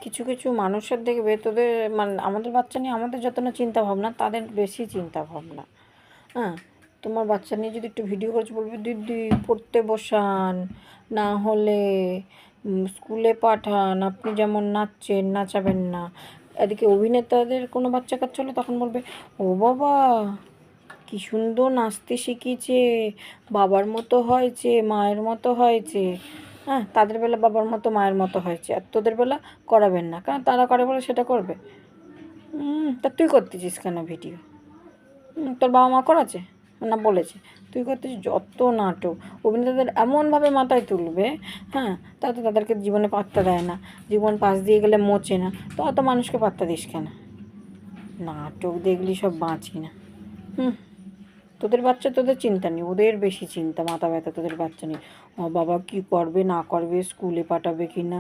কিছু কিছু মানুষের দেখবে তোদের মানে আমাদের বাচ্চা নিয়ে আমাদের যত না চিন্তা ভাবনা তাদের বেশি চিন্তা ভাবনা। হ্যাঁ, তোমার বাচ্চা নিয়ে যদি একটু ভিডিও করেছে বলবে দিদি পড়তে বসান, না হলে স্কুলে পাঠান, আপনি যেমন নাচছেন নাচাবেন না। এদিকে অভিনেতাদের কোনো বাচ্চা কাচ্চা হলে তখন বলবে ও বাবা কি সুন্দর নাচতে শিখিয়েছে, বাবার মতো হয়েছে, মায়ের মতো হয়েছে। হ্যাঁ, তাদের বেলা বাবার মতো মায়ের মতো হয়েছে, আর তোদের বেলা করাবেন না, কারণ তারা করে বলে সেটা করবে। তা তুই করতেছিস কেন ভিডিও? তোর বাবা মা করাছে না বলেছে? তুই করতেছিস যত নাটক। অভিনেতাদের এমনভাবে মাথায় তুলবে, হ্যাঁ, তাতে তাদেরকে জীবনে পাত্তা দেয় না, জীবন পাশ দিয়ে গেলে মোচে না, তো অত মানুষকে পাত্তা দিস কেন? নাটক দেখলি সব বাঁচি না। তোদের বাচ্চা তোদের চিন্তা নেই, ওদের বেশি চিন্তা, মাথা ব্যথা তোদের বাচ্চা নেই। ও বাবা কী করবে না করবে, স্কুলে পাঠাবে কি না।